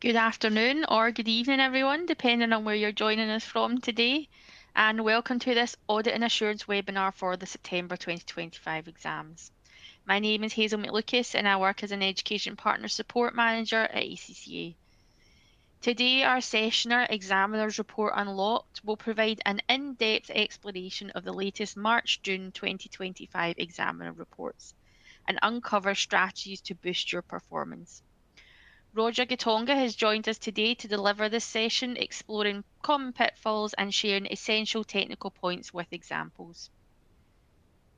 Good afternoon or good evening, everyone, depending on where you're joining us from today. And welcome to this Audit and Assurance webinar for the September 2025 exams. My name is Hazel McLucas and I work as an Education Partner Support Manager at ACCA. Today, our sessioner, Examiner's Report Unlocked, will provide an in-depth explanation of the latest March-June 2025 examiner reports and uncover strategies to boost your performance. Roger Gitonga has joined us today to deliver this session, exploring common pitfalls and sharing essential technical points with examples.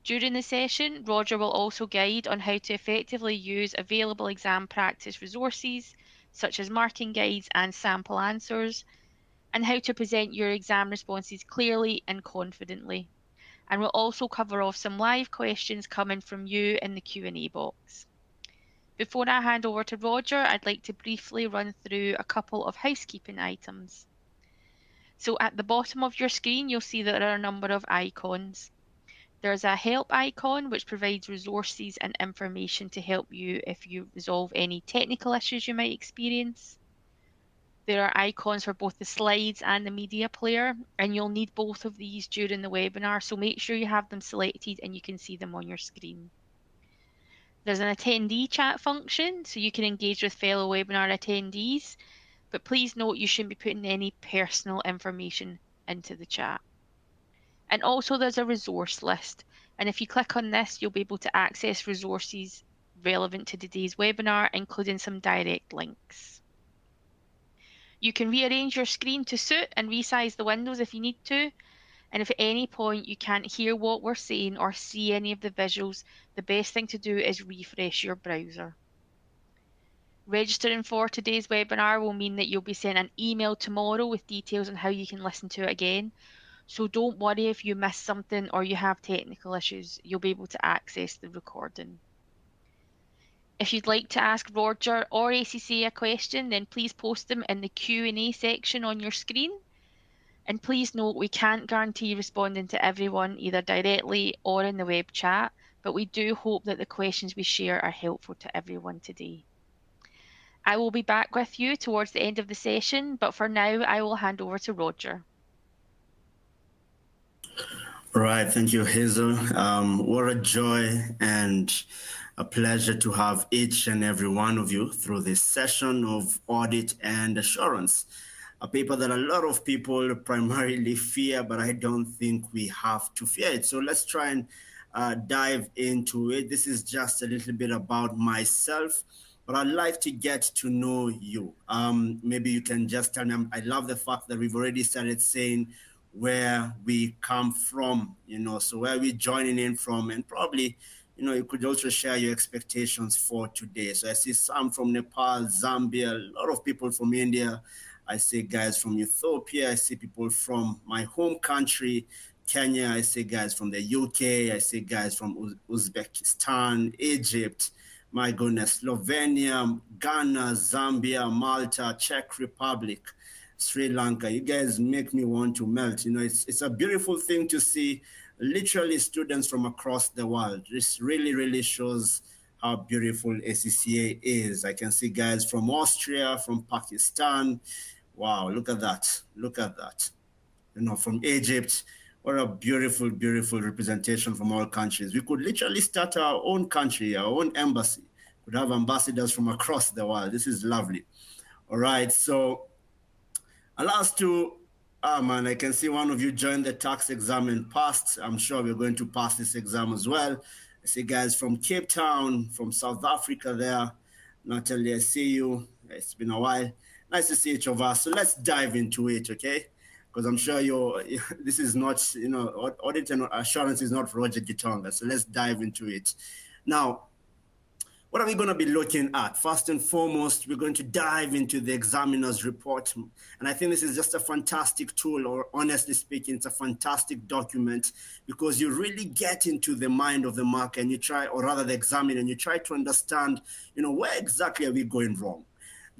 During the session, Roger will also guide on how to effectively use available exam practice resources, such as marking guides and sample answers, and how to present your exam responses clearly and confidently. And we'll also cover off some live questions coming from you in the Q&A box. Before I hand over to Roger, I'd like to briefly run through a couple of housekeeping items. So at the bottom of your screen, you'll see that there are a number of icons. There's a help icon, which provides resources and information to help you if you resolve any technical issues you might experience. There are icons for both the slides and the media player, and you'll need both of these during the webinar, so make sure you have them selected and you can see them on your screen. There's an attendee chat function, so you can engage with fellow webinar attendees, but please note you shouldn't be putting any personal information into the chat. And also there's a resource list, and if you click on this, you'll be able to access resources relevant to today's webinar, including some direct links. You can rearrange your screen to suit and resize the windows if you need to. And if at any point you can't hear what we're saying or see any of the visuals, the best thing to do is refresh your browser. Registering for today's webinar will mean that you'll be sent an email tomorrow with details on how you can listen to it again. So don't worry if you miss something or you have technical issues, you'll be able to access the recording. If you'd like to ask Roger or ACC a question, then please post them in the Q&A section on your screen. And please note we can't guarantee responding to everyone either directly or in the web chat, but we do hope that the questions we share are helpful to everyone today. I will be back with you towards the end of the session, but for now I will hand over to Roger. All right, thank you, Hazel. What a joy and a pleasure to have each and every one of you through this session of Audit and Assurance, a paper that a lot of people primarily fear, but I don't think we have to fear it. So let's try and dive into it. This is just a little bit about myself, but I'd like to get to know you. Maybe you can just tell me, I love the fact that we've already started saying where we come from, so where we're joining in from, and probably, you could also share your expectations for today. So I see some from Nepal, Zambia, a lot of people from India. I see guys from Ethiopia. I see people from my home country, Kenya. I see guys from the UK. I see guys from Uzbekistan, Egypt, my goodness, Slovenia, Ghana, Zambia, Malta, Czech Republic, Sri Lanka. You guys make me want to melt. It's a beautiful thing to see literally students from across the world. This really, really shows how beautiful ACCA is. I can see guys from Austria, from Pakistan. Wow, look at that. Look at that. From Egypt. What a beautiful, beautiful representation from all countries. We could literally start our own country, our own embassy. Could have ambassadors from across the world. This is lovely. All right, so allow us to, man, I can see one of you joined the tax exam and passed. I'm sure we're going to pass this exam as well. I see guys from Cape Town, from South Africa there. Natalie, I see you. It's been a while. Nice to see each of us. So let's dive into it, okay? Because I'm sure this is not, Audit and Assurance is not Roger Gitonga. So let's dive into it. Now, what are we going to be looking at? First and foremost, we're going to dive into the examiner's report. And I think this is just a fantastic tool, or honestly speaking, it's a fantastic document, because you really get into the mind of the marker and you try, or rather the examiner, and you try to understand, where exactly are we going wrong?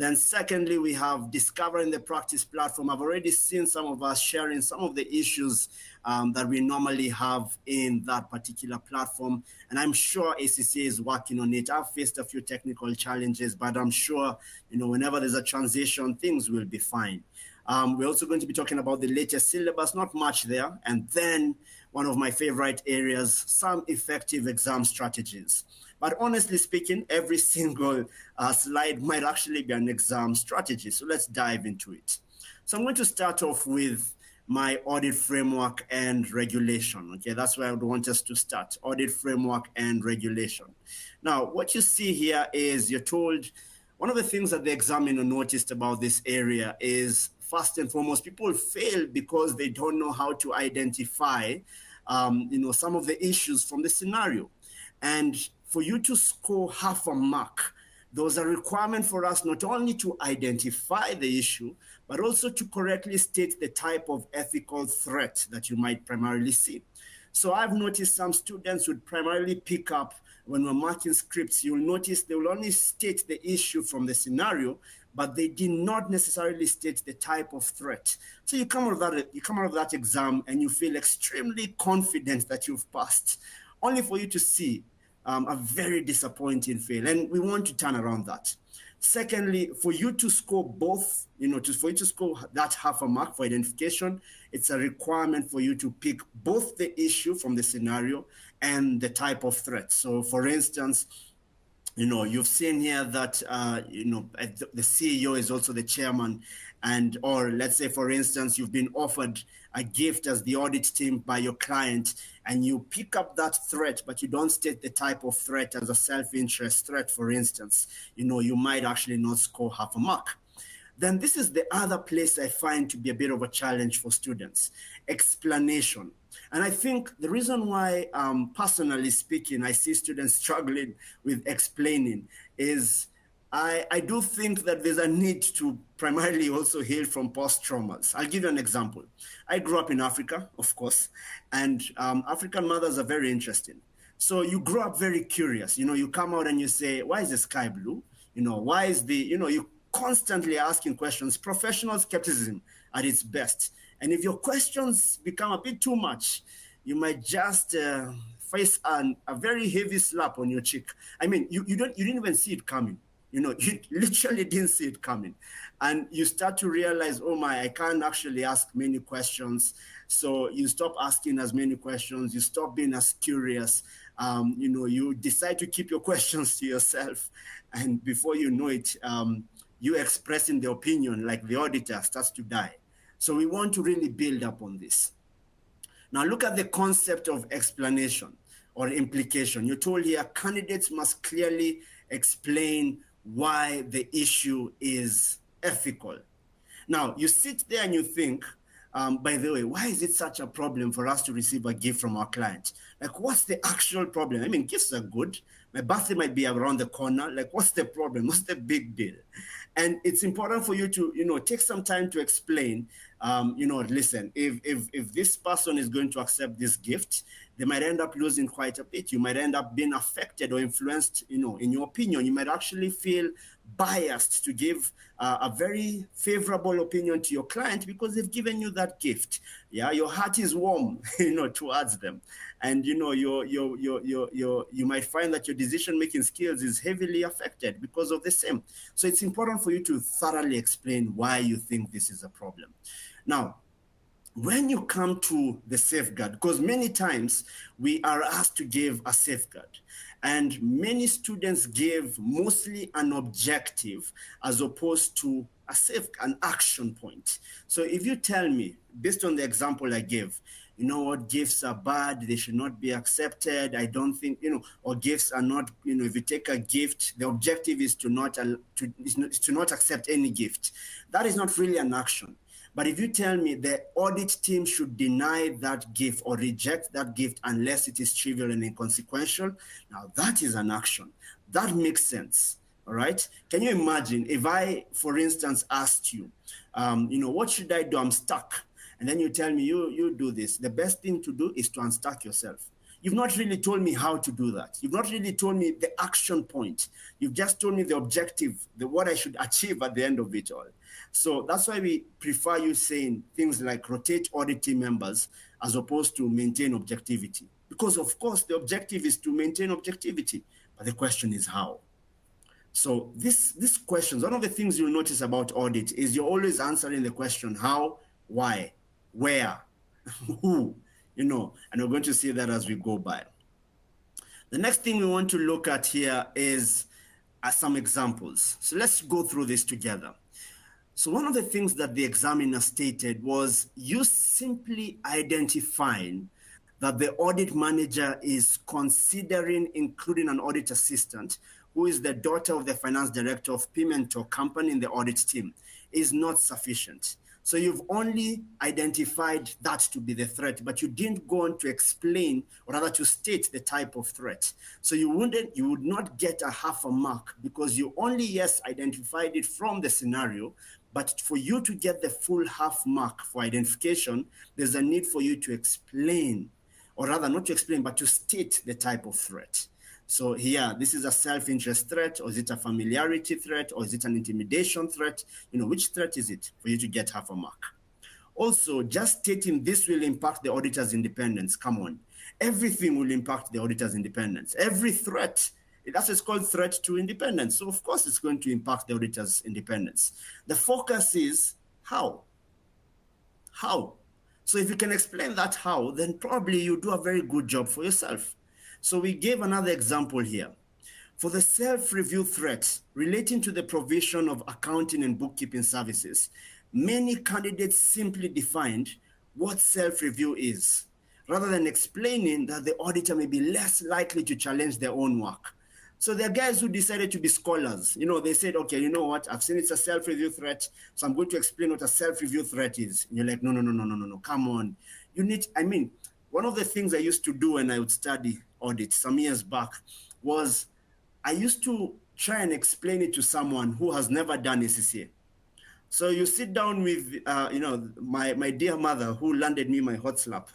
Then secondly, we have Discovering the Practice platform. I've already seen some of us sharing some of the issues that we normally have in that particular platform. And I'm sure ACCA is working on it. I've faced a few technical challenges, but I'm sure, whenever there's a transition, things will be fine. We're also going to be talking about the latest syllabus, not much there. And then one of my favorite areas, some effective exam strategies. But honestly speaking, every single slide might actually be an exam strategy. So let's dive into it. So I'm going to start off with my audit framework and regulation. Okay, that's where I would want us to start, audit framework and regulation. Now, what you see here is you're told, one of the things that the examiner noticed about this area is, first and foremost, people fail because they don't know how to identify, some of the issues from the scenario. And for you to score half a mark, there was a requirement for us not only to identify the issue, but also to correctly state the type of ethical threat that you might primarily see. So I've noticed some students would primarily pick up, when we're marking scripts, you'll notice they will only state the issue from the scenario, but they did not necessarily state the type of threat. So you come out of that exam and you feel extremely confident that you've passed, only for you to see a very disappointing fail. And we want to turn around that. Secondly, for you to score both, for you to score that half a mark for identification, it's a requirement for you to pick both the issue from the scenario and the type of threat. So for instance, you've seen here that, the CEO is also the chairman, or let's say, for instance, you've been offered a gift as the audit team by your client, and you pick up that threat, but you don't state the type of threat as a self-interest threat, for instance, you might actually not score half a mark. Then this is the other place I find to be a bit of a challenge for students, explanation. And I think the reason why, personally speaking, I see students struggling with explaining is I do think that there's a need to primarily also heal from post-traumas. I'll give you an example. I grew up in Africa, of course, and African mothers are very interesting. So you grow up very curious. You come out and you say, why is the sky blue? Why is you constantly asking questions, professional skepticism at its best. And if your questions become a bit too much, you might just face a very heavy slap on your cheek. I mean, you didn't even see it coming. You literally didn't see it coming. And you start to realize, oh my, I can't actually ask many questions. So you stop asking as many questions. You stop being as curious. You decide to keep your questions to yourself. And before you know it, you expressing the opinion like the auditor starts to die. So we want to really build up on this. Now look at the concept of explanation or implication. You're told here candidates must clearly explain why the issue is ethical. Now you sit there and you think, by the way, why is it such a problem for us to receive a gift from our client? Like, what's the actual problem? I mean, gifts are good. My birthday might be around the corner. Like, what's the problem? What's the big deal? And it's important for you to, take some time to explain, listen, if this person is going to accept this gift, they might end up losing quite a bit. You might end up being affected or influenced, in your opinion. You might actually feel biased to give a very favorable opinion to your client because they've given you that gift. Yeah, your heart is warm, towards them. And, you might find that your decision-making skills is heavily affected because of the same. So it's important for you to thoroughly explain why you think this is a problem. Now, when you come to the safeguard, because many times we are asked to give a safeguard, and many students give mostly an objective as opposed to an action point. So if you tell me, based on the example I gave, what, gifts are bad, they should not be accepted, I don't think, or gifts are not, if you take a gift, the objective is to not accept any gift. That is not really an action. But if you tell me the audit team should deny that gift or reject that gift unless it is trivial and inconsequential, now that is an action. That makes sense, all right? Can you imagine if I, for instance, asked you, what should I do? I'm stuck. And then you tell me, you do this. The best thing to do is to unstuck yourself. you've not really told me how to do that. You've not really told me the action point. You've just told me the objective, what I should achieve at the end of it all. So that's why we prefer you saying things like rotate audit team members as opposed to maintain objectivity. Because of course the objective is to maintain objectivity, but the question is how. So these questions, one of the things you'll notice about audit is you're always answering the question how, why, where, who, and we're going to see that as we go by. The next thing we want to look at here is some examples. So let's go through this together. So one of the things that the examiner stated was you simply identifying that the audit manager is considering including an audit assistant who is the daughter of the finance director of Pimentor Company in the audit team is not sufficient. So you've only identified that to be the threat, but you didn't go on to explain or rather to state the type of threat. So you would not get a half a mark because you only, yes, identified it from the scenario, but for you to get the full half mark for identification, there's a need for you to explain, or rather not to explain, but to state the type of threat. So here, this is a self-interest threat, or is it a familiarity threat, or is it an intimidation threat? Which threat is it for you to get half a mark? Also, just stating this will impact the auditor's independence. Come on. Everything will impact the auditor's independence. Every threat, that's what's called threat to independence. So of course it's going to impact the auditor's independence. The focus is how. How? So if you can explain that how, then probably you do a very good job for yourself. So we gave another example here. For the self-review threat relating to the provision of accounting and bookkeeping services, many candidates simply defined what self-review is, rather than explaining that the auditor may be less likely to challenge their own work. So there are guys who decided to be scholars. They said, okay, you know what? I've seen it's a self-review threat, so I'm going to explain what a self-review threat is. And you're like, no, come on. One of the things I used to do when I would study audit some years back was I used to try and explain it to someone who has never done ACCA. So you sit down with, my dear mother who landed me my hot slap.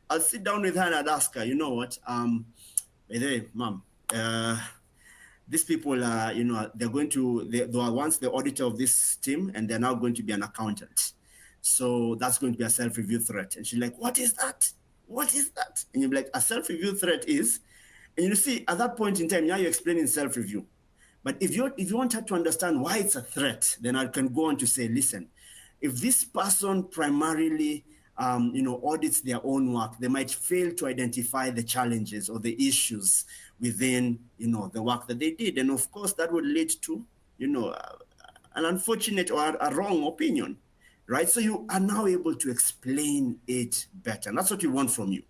I'll sit down with her and I'd ask her, you know what, by the way, mom, these people are, they were once the auditor of this team and they're now going to be an accountant. So that's going to be a self-review threat. And she's like, what is that? What is that? And you're like, a self-review threat is, and you see, at that point in time, now you're explaining self-review. But if you want her to understand why it's a threat, then I can go on to say, listen, if this person primarily, audits their own work, they might fail to identify the challenges or the issues within, the work that they did. And of course, that would lead to, an unfortunate or a wrong opinion. Right? So you are now able to explain it better. And that's what we want from you.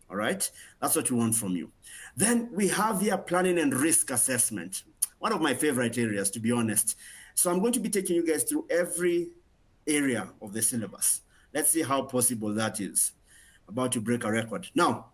All right? That's what we want from you. Then we have here planning and risk assessment. One of my favorite areas, to be honest. So I'm going to be taking you guys through every area of the syllabus. Let's see how possible that is. About to break a record. Now,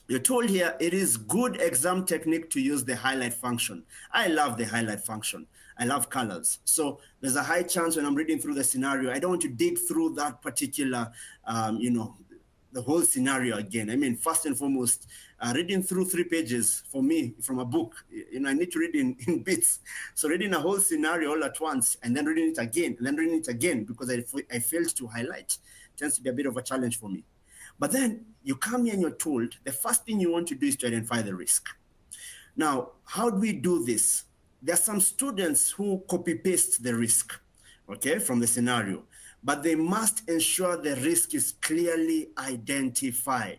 you're told here it is good exam technique to use the highlight function. I love the highlight function. I love colors. So there's a high chance when I'm reading through the scenario, I don't want to dig through that particular, the whole scenario again. First and foremost, reading through 3 pages for me from a book, I need to read in bits. So reading a whole scenario all at once and then reading it again and then reading it again because I failed to highlight tends to be a bit of a challenge for me. But then you come here and you're told the first thing you want to do is to identify the risk. Now, how do we do this? There are some students who copy-paste the risk, okay, from the scenario, but they must ensure the risk is clearly identified.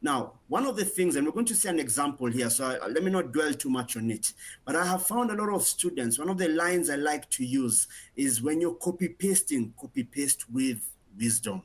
Now, one of the things, and we're going to see an example here, so let me not dwell too much on it, but I have found a lot of students, one of the lines I like to use is when you're copy-pasting, copy-paste with wisdom.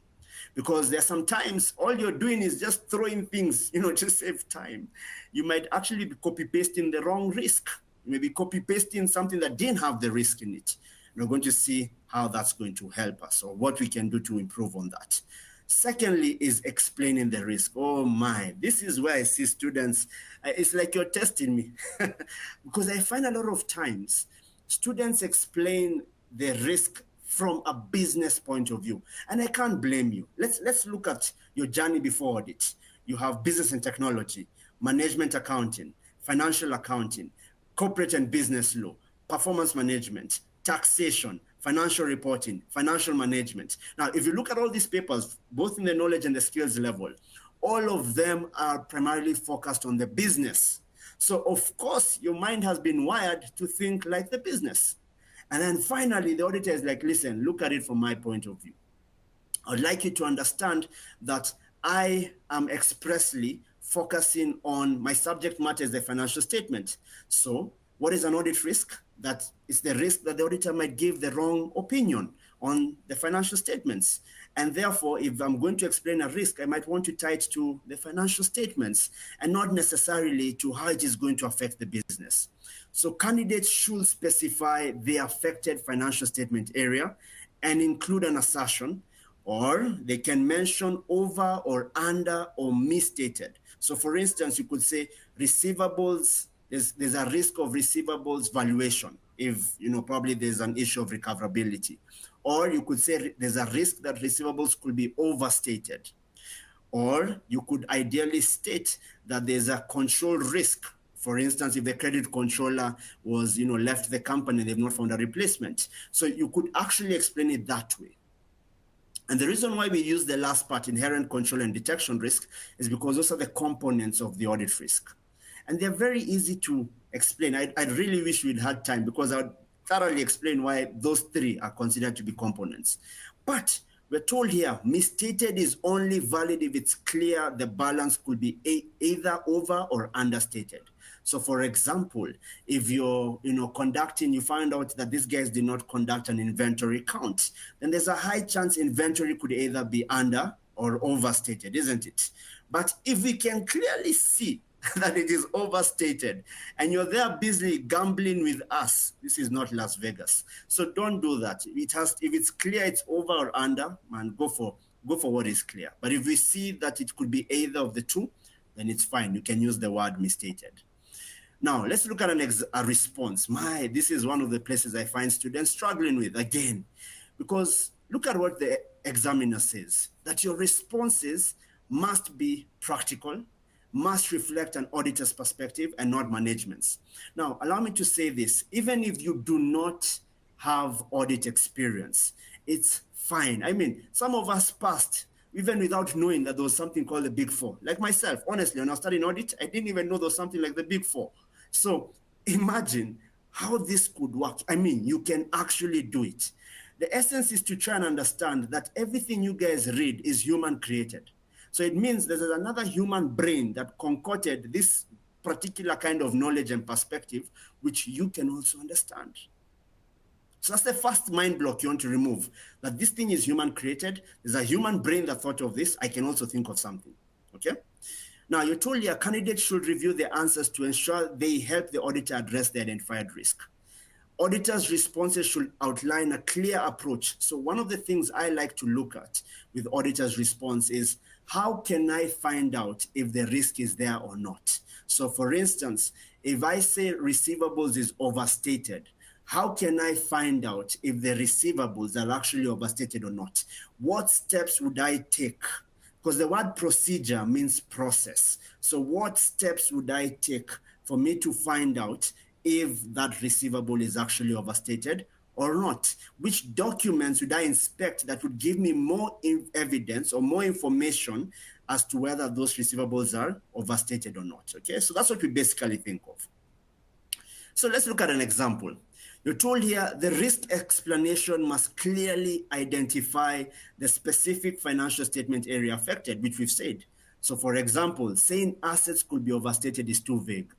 Because there are sometimes all you're doing is just throwing things, to save time. You might actually be copy-pasting the wrong risk. You may be copy-pasting something that didn't have the risk in it. And we're going to see how that's going to help us or what we can do to improve on that. Secondly is explaining the risk. Oh my, this is where I see students, it's like you're testing me. Because I find a lot of times students explain the risk from a business point of view. And I can't blame you. Let's look at your journey before audit. you have business and technology, management accounting, financial accounting, corporate and business law, performance management, taxation, financial reporting, financial management. Now, if you look at all these papers, both in the knowledge and the skills level, all of them are primarily focused on the business. So, of course, your mind has been wired to think like the business. And then finally, the auditor is like, listen, look at it from my point of view. I'd like you to understand that I am expressly focusing on my subject matter is the financial statement. So what is an audit risk? That is the risk that the auditor might give the wrong opinion on the financial statements. And therefore, if I'm going to explain a risk, I might want to tie it to the financial statements and not necessarily to how it is going to affect the business. So candidates should specify the affected financial statement area and include an assertion, or they can mention over or under or misstated. So for instance, you could say receivables, there's a risk of receivables valuation if, probably there's an issue of recoverability. Or you could say there's a risk that receivables could be overstated. Or you could ideally state that there's a control risk. For instance, if the credit controller was, left the company, they've not found a replacement. So you could actually explain it that way. And the reason why we use the last part, inherent control and detection risk, is because those are the components of the audit risk. And they're very easy to explain. I really wish we'd had time because I would thoroughly explain why those three are considered to be components. But we're told here, misstated is only valid if it's clear the balance could be either over or understated. So for example, if you're conducting, you find out that these guys did not conduct an inventory count, then there's a high chance inventory could either be under or overstated, isn't it? But if we can clearly see that it is overstated and you're there busily gambling with us, this is not Las Vegas. So don't do that. If it's clear it's over or under, man, go for what is clear. But if we see that it could be either of the two, then it's fine. You can use the word misstated. Now, let's look at a response. This is one of the places I find students struggling with again, because look at what the examiner says, that your responses must be practical, must reflect an auditor's perspective and not management's. Now, allow me to say this, even if you do not have audit experience, it's fine. I mean, some of us passed even without knowing that there was something called the Big Four. Like myself, honestly, when I was studying audit, I didn't even know there was something like the Big Four. So imagine how this could work. I mean, you can actually do it. The essence is to try and understand that everything you guys read is human created. So it means there's another human brain that concocted this particular kind of knowledge and perspective, which you can also understand. So that's the first mind block you want to remove, that this thing is human created. There's a human brain that thought of this. I can also think of something, okay? Now, you're told your candidate should review the answers to ensure they help the auditor address the identified risk. Auditors' responses should outline a clear approach. So one of the things I like to look at with auditors' response is, how can I find out if the risk is there or not? So for instance, if I say receivables is overstated, how can I find out if the receivables are actually overstated or not? What steps would I take? Because the word procedure means process. So what steps would I take for me to find out if that receivable is actually overstated or not? Which documents would I inspect that would give me more evidence or more information as to whether those receivables are overstated or not? Okay, so that's what we basically think of. So let's look at an example. You're told here the risk explanation must clearly identify the specific financial statement area affected, which we've said. So for example, saying assets could be overstated is too vague.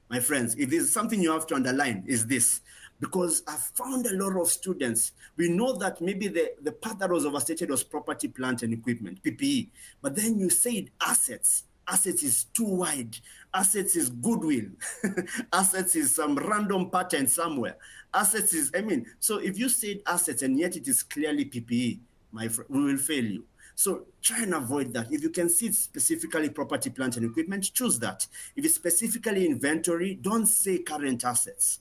My friends, if there's something you have to underline is this, because I've found a lot of students, we know that maybe the part that was overstated was property, plant, and equipment, PPE, but then you said assets. Assets is too wide. Assets is goodwill. Assets is some random pattern somewhere. Assets is, so if you said assets and yet it is clearly PPE, we will fail you. So try and avoid that. If you can see it's specifically property, plant, and equipment, choose that. If it's specifically inventory, don't say current assets,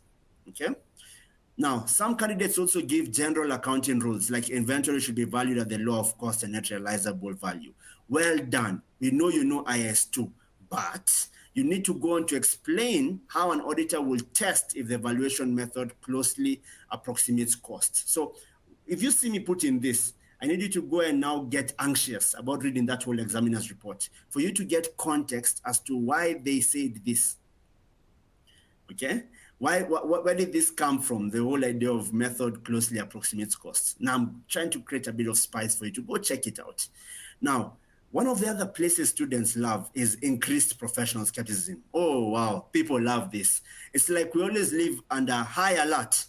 okay? Now, some candidates also give general accounting rules, like inventory should be valued at the law of cost and net realizable value. Well done. We know you know IS2, but you need to go on to explain how an auditor will test if the valuation method closely approximates cost. So if you see me put in this, I need you to go and now get anxious about reading that whole examiner's report for you to get context as to why they said this. Okay, where did this come from? The whole idea of method closely approximates costs. Now I'm trying to create a bit of spice for you to go check it out. Now, one of the other places students love is increased professional skepticism. Oh wow, people love this. It's like we always live under high alert.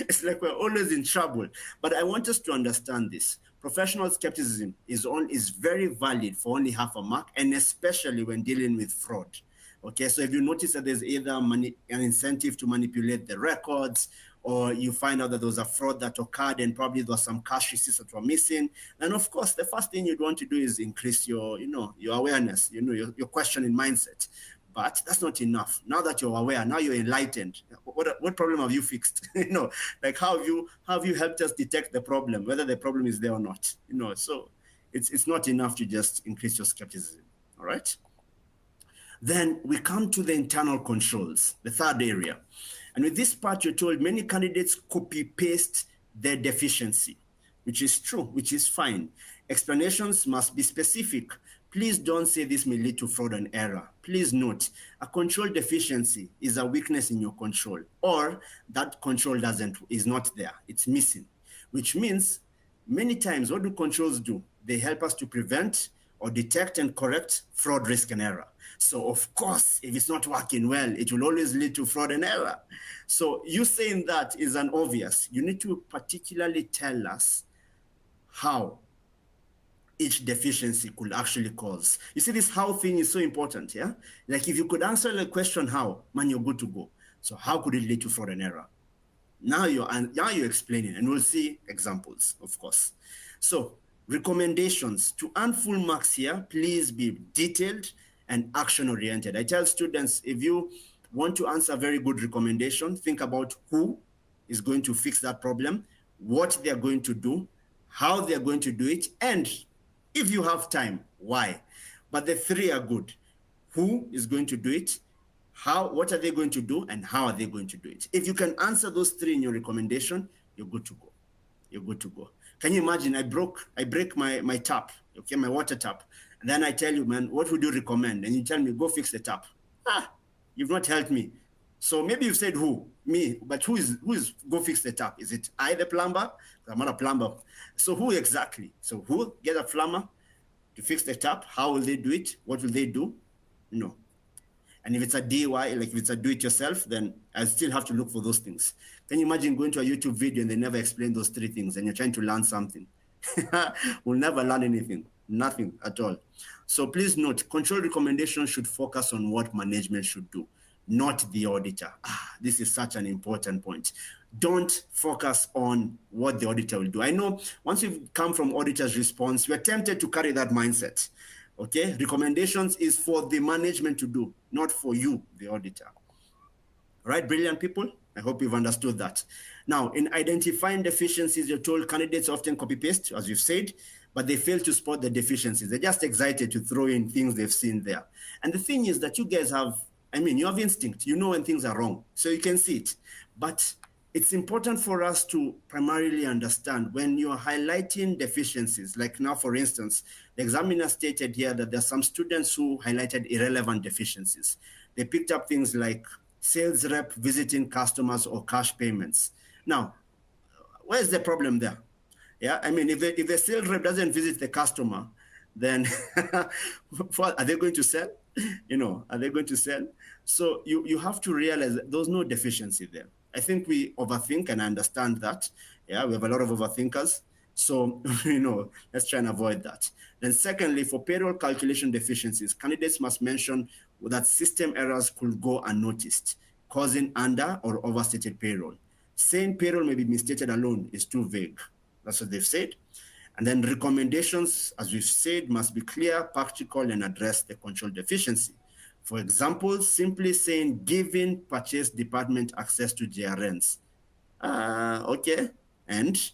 It's like we're always in trouble. But I want us to understand this. Professional skepticism is very valid for only half a mark, and especially when dealing with fraud. Okay, so if you notice that there's either an incentive to manipulate the records, or you find out that there was a fraud that occurred and probably there was some cash receipts that were missing, then of course the first thing you'd want to do is increase your, your awareness, your questioning mindset. But that's not enough. Now that you're aware, now you're enlightened. What problem have you fixed? Like how have you helped us detect the problem, whether the problem is there or not? So it's not enough to just increase your skepticism. All right. Then we come to the internal controls, the third area. And with this part, you're told many candidates copy-paste their deficiency, which is true, which is fine. Explanations must be specific. Please don't say this may lead to fraud and error. Please note, a control deficiency is a weakness in your control, or that control is not there, it's missing, which means many times what do controls do? They help us to prevent or detect and correct fraud, risk, and error. So of course, if it's not working well, it will always lead to fraud and error. So you saying that is an obvious. You need to particularly tell us how each deficiency could actually cause. You see, this how thing is so important, yeah? Like if you could answer the question how, man, you're good to go. So how could it lead to fraud and error? Now you're explaining, and we'll see examples, of course. So recommendations to earn full marks here, please be detailed and action-oriented. I tell students, if you want to answer a very good recommendation, think about who is going to fix that problem, what they're going to do, how they're going to do it, and if you have time, why. But the three are good. Who is going to do it? What are they going to do, and how are they going to do it? If you can answer those three in your recommendation, you're good to go. You're good to go. Can you imagine I break my tap, okay, my water tap, and then I tell you, man, what would you recommend? And you tell me, go fix the tap. You've not helped me. So maybe you've said who? Me, but who is go fix the tap? Is it I, the plumber? I'm not a plumber. So who exactly? So who get a plumber to fix the tap? How will they do it? What will they do? No. And if it's a DIY, like if it's a do-it-yourself, then I still have to look for those things. Can you imagine going to a YouTube video and they never explain those three things and you're trying to learn something? We'll never learn anything, nothing at all. So please note, control recommendations should focus on what management should do, not the auditor. This is such an important point. Don't focus on what the auditor will do. I know once you've come from auditor's response, we're tempted to carry that mindset. Okay, recommendations is for the management to do, not for you, the auditor. All right, brilliant people. I hope you've understood that. Now, in identifying deficiencies, you're told candidates often copy-paste, as you've said, but they fail to spot the deficiencies. They're just excited to throw in things they've seen there. And the thing is that you guys have, you have instinct. You know when things are wrong, so you can see it. But it's important for us to primarily understand when you're highlighting deficiencies, like now, for instance, the examiner stated here that there are some students who highlighted irrelevant deficiencies. They picked up things like sales rep visiting customers or cash payments. Now, where's the problem there? Yeah, if the sales rep doesn't visit the customer, then are they going to sell? Are they going to sell? So you have to realize that there's no deficiency there. I think we overthink, and I understand that. Yeah, we have a lot of overthinkers. So, let's try and avoid that. Then secondly, for payroll calculation deficiencies, candidates must mention that system errors could go unnoticed, causing under or overstated payroll. Saying payroll may be misstated alone is too vague. That's what they've said. And then recommendations, as we've said, must be clear, practical, and address the control deficiency. For example, simply saying giving purchase department access to GRNs Okay, and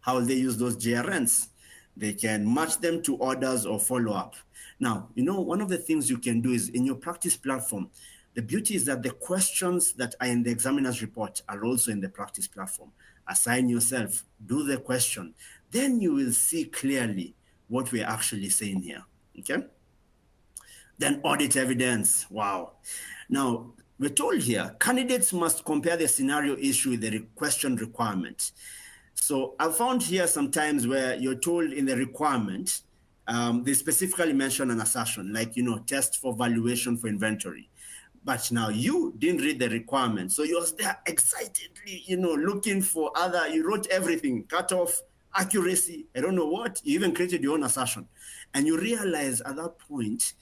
how will they use those GRNs? They can match them to orders or follow up. Now, one of the things you can do is in your practice platform, the beauty is that the questions that are in the examiner's report are also in the practice platform. Assign yourself, do the question. Then you will see clearly what we're actually saying here, okay? Then audit evidence, wow. Now, we're told here, candidates must compare the scenario issue with the question requirement. So I found here sometimes where you're told in the requirement, they specifically mention an assertion, like, test for valuation for inventory. But now you didn't read the requirement. So you was there excitedly, looking for you wrote everything, cut off, accuracy, I don't know what, you even created your own assertion. And you realize at that point,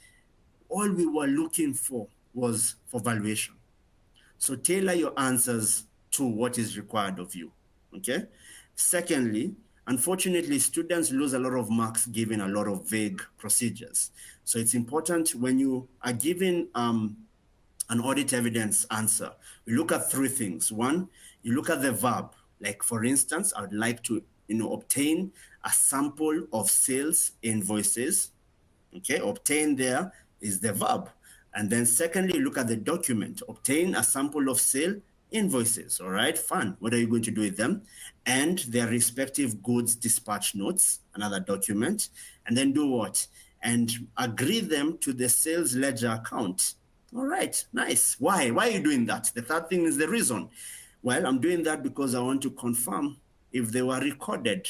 all we were looking for was for valuation. So tailor your answers to what is required of you, okay? Secondly, unfortunately, students lose a lot of marks given a lot of vague procedures. So it's important when you are given an audit evidence answer, you look at three things. One, you look at the verb. Like, for instance, I would like to obtain a sample of sales invoices. Okay, obtain there is the verb. And then secondly, look at the document. Obtain a sample of sale invoices. All right, fine. What are you going to do with them? And their respective goods dispatch notes, another document. And then do what? And agree them to the sales ledger account. All right, nice. Why? Why are you doing that? The third thing is the reason. Well, I'm doing that because I want to confirm if they were recorded.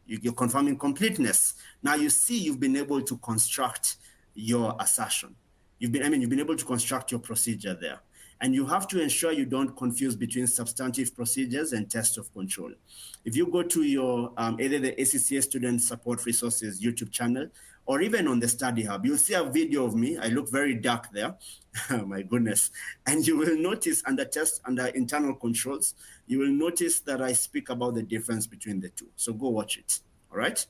You're confirming completeness. Now you see you've been able to construct your assertion. You've been able to construct your procedure there. And you have to ensure you don't confuse between substantive procedures and test of control. If you go to your either the ACCA Student Support Resources YouTube channel, or even on the Study Hub, you'll see a video of me. I look very dark there. Oh my goodness. And you will notice under internal controls, you will notice that I speak about the difference between the two. So go watch it, all right?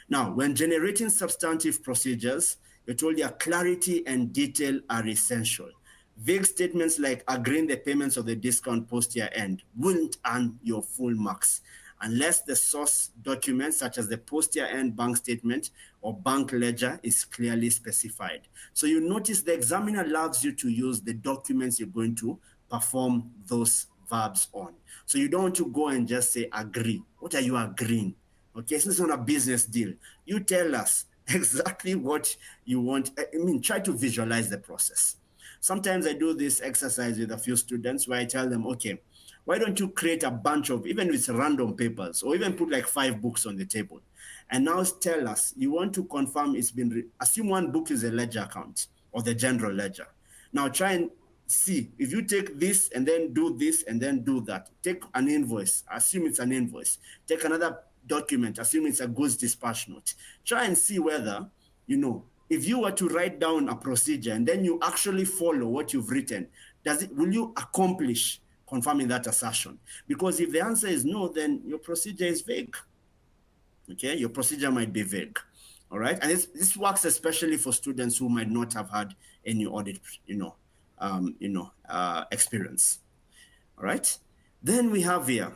Now, when generating substantive procedures, you're told your clarity and detail are essential. Vague statements like agreeing the payments of the discount post-year end wouldn't earn your full marks unless the source document, such as the post-year end bank statement or bank ledger, is clearly specified. So you notice the examiner loves you to use the documents you're going to perform those verbs on. So you don't want to go and just say agree. What are you agreeing? Okay, so it's not a business deal. You tell us exactly what you want. Try to visualize the process. Sometimes I do this exercise with a few students where I tell them, okay, why don't you create a bunch of, even with random papers, or even put like 5 books on the table. And now tell us, you want to confirm it's been, assume one book is a ledger account or the general ledger. Now try and see, if you take this and then do this and then do that, take an invoice, assume it's an invoice, take another document, assume it's a goods dispatch note. Try and see whether, if you were to write down a procedure and then you actually follow what you've written, will you accomplish confirming that assertion? Because if the answer is no, then your procedure is vague. Okay, your procedure might be vague. All right, and this works especially for students who might not have had any audit, experience. All right, then we have here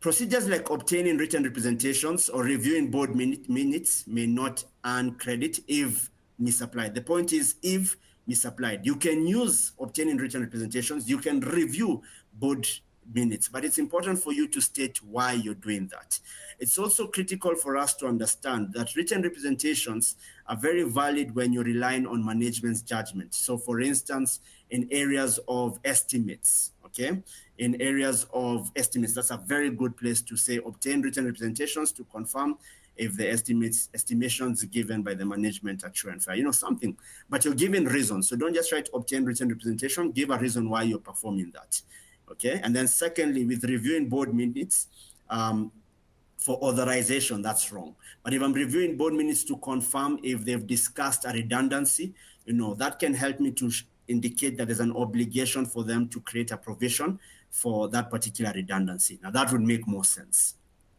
procedures like obtaining written representations or reviewing board minutes may not earn credit if misapplied. The point is, if misapplied, you can use obtaining written representations, you can review board minutes, but it's important for you to state why you're doing that. It's also critical for us to understand that written representations are very valid when you're relying on management's judgment. So for instance, in areas of estimates, okay? In areas of estimates, that's a very good place to say obtain written representations to confirm if the estimations given by the management are true and fair, something, but you're giving reasons. So don't just write obtain written representation, give a reason why you're performing that. Okay, and then secondly, with reviewing board minutes for authorization, that's wrong. But if I'm reviewing board minutes to confirm if they've discussed a redundancy, that can help me to indicate that there's an obligation for them to create a provision for that particular redundancy. Now that would make more sense,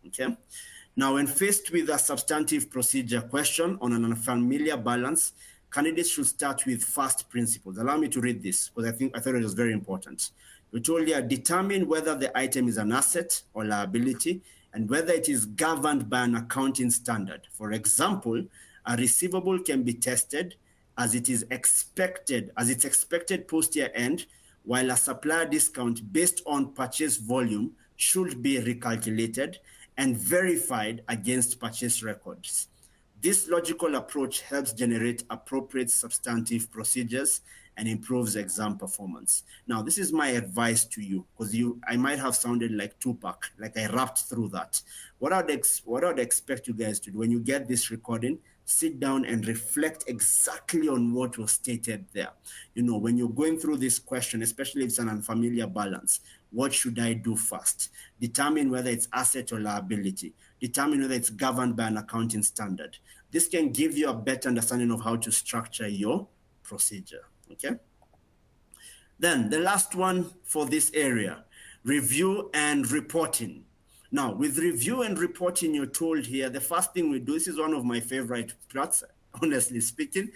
okay? Now, when faced with a substantive procedure question on an unfamiliar balance, candidates should start with first principles. Allow me to read this because I thought it was very important. We told you determine whether the item is an asset or liability and whether it is governed by an accounting standard. For example, a receivable can be tested as it's expected post-year end, while a supplier discount based on purchase volume should be recalculated and verified against purchase records. This logical approach helps generate appropriate substantive procedures and improves exam performance. Now, this is my advice to you, because I might have sounded like Tupac, like I rapped through that. What I'd expect you guys to do when you get this recording, sit down and reflect exactly on what was stated there. When you're going through this question, especially if it's an unfamiliar balance, what should I do first? Determine whether it's asset or liability. Determine whether it's governed by an accounting standard. This can give you a better understanding of how to structure your procedure, okay? Then the last one for this area, review and reporting. Now, with review and reporting, you're told here, the first thing we do, this is one of my favorite parts, honestly speaking.